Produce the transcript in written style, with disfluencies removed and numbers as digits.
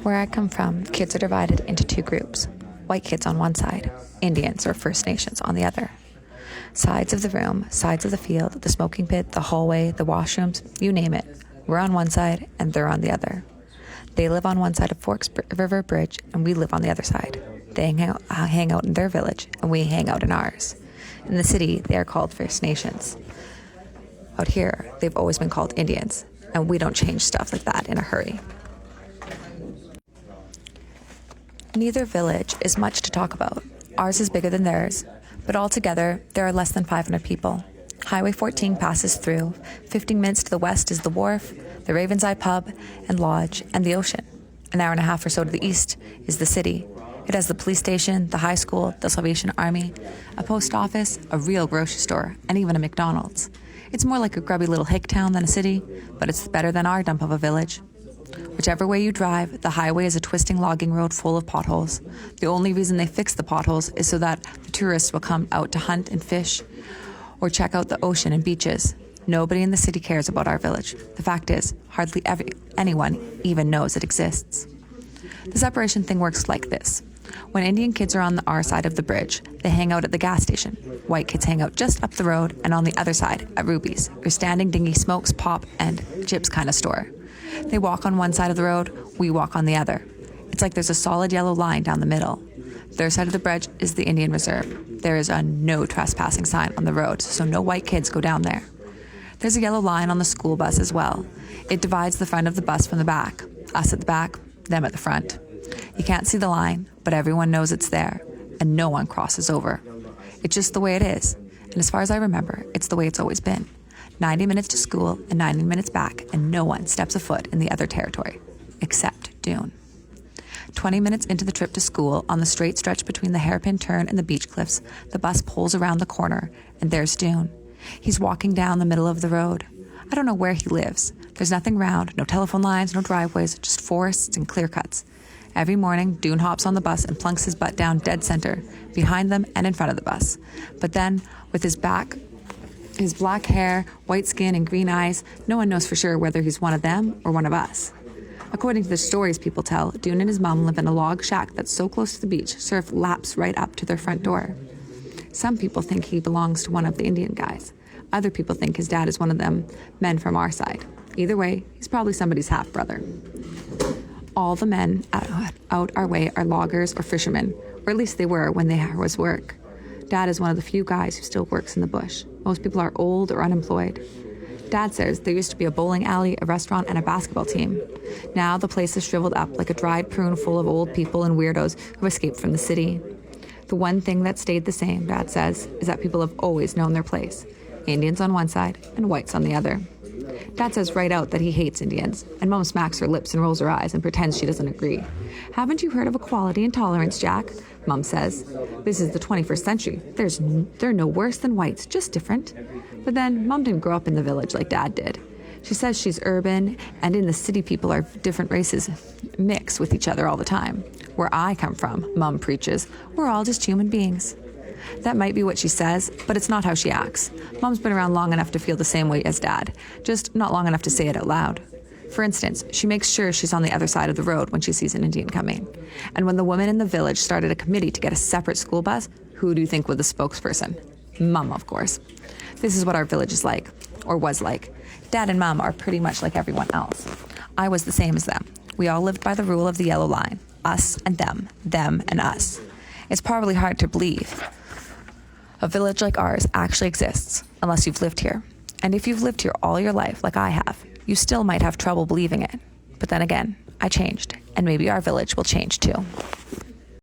Where I come from, kids are divided into two groups. White kids on one side, Indians or First Nations on the other. Sides of the room, sides of the field, the smoking pit, the hallway, the washrooms, you name it. We're on one side and they're on the other. They live on one side of Forks River Bridge and we live on the other side. They hang out in their village and we hang out in ours. In the city, they are called First Nations. Out here, they've always been called Indians, and we don't change stuff like that in a hurry. Neither village is much to talk about. Ours is bigger than theirs, but altogether, there are less than 500 people. Highway 14 passes through. 15 minutes to the west is the wharf, the Raven's Eye pub and lodge, and the ocean. An hour and a half or so to the east is the city. It has the police station, the high school, the Salvation Army, a post office, a real grocery store, and even a McDonald's. It's more like a grubby little hick town than a city, but it's better than our dump of a village. Whichever way you drive, the highway is a twisting logging road full of potholes. The only reason they fix the potholes is so that the tourists will come out to hunt and fish or check out the ocean and beaches. Nobody in the city cares about our village. The fact is, hardly anyone even knows it exists. The separation thing works like this. When Indian kids are on our side of the bridge, they hang out at the gas station. White kids hang out just up the road and on the other side at Ruby's, your standing dingy smokes, pop, and chips kind of store. They walk on one side of the road, we walk on the other. It's like there's a solid yellow line down the middle. Their side of the bridge is the Indian Reserve. There is a no trespassing sign on the road, so no white kids go down there. There's a yellow line on the school bus as well. It divides the front of the bus from the back. Us at the back, them at the front. You can't see the line, but everyone knows it's there, and no one crosses over. It's just the way it is, and as far as I remember, it's the way it's always been. 90 minutes to school and 90 minutes back, and no one steps a foot in the other territory, except Dune. 20 minutes into the trip to school, on the straight stretch between the hairpin turn and the beach cliffs, the bus pulls around the corner, and there's Dune. He's walking down the middle of the road. I don't know where he lives. There's nothing round, no telephone lines, no driveways, just forests and clear cuts. Every morning, Dune hops on the bus and plunks his butt down dead center, behind them and in front of the bus. But then, with his black hair, white skin, and green eyes, no one knows for sure whether he's one of them or one of us. According to the stories people tell, Dune and his mom live in a log shack that's so close to the beach, surf laps right up to their front door. Some people think he belongs to one of the Indian guys. Other people think his dad is one of them men from our side. Either way, he's probably somebody's half-brother. All the men out our way are loggers or fishermen, or at least they were when there was work. Dad is one of the few guys who still works in the bush. Most people are old or unemployed. Dad says there used to be a bowling alley, a restaurant, and a basketball team. Now the place is shriveled up like a dried prune full of old people and weirdos who escaped from the city. The one thing that stayed the same, Dad says, is that people have always known their place. Indians on one side and whites on the other. Dad says right out that he hates Indians, and Mom smacks her lips and rolls her eyes and pretends she doesn't agree. Haven't you heard of equality and tolerance, Jack? Mom says. This is the 21st century. They're no worse than whites, just different. But then, Mom didn't grow up in the village like Dad did. She says she's urban, and in the city people are different races mix with each other all the time. Where I come from, Mom preaches, we're all just human beings. That might be what she says, but it's not how she acts. Mom's been around long enough to feel the same way as Dad, just not long enough to say it out loud. For instance, she makes sure she's on the other side of the road when she sees an Indian coming. And when the women in the village started a committee to get a separate school bus, who do you think was the spokesperson? Mom, of course. This is what our village is like, or was like. Dad and Mom are pretty much like everyone else. I was the same as them. We all lived by the rule of the yellow line. Us and them and us. It's probably hard to believe a village like ours actually exists, unless you've lived here. And if you've lived here all your life, like I have, you still might have trouble believing it. But then again, I changed, and maybe our village will change too.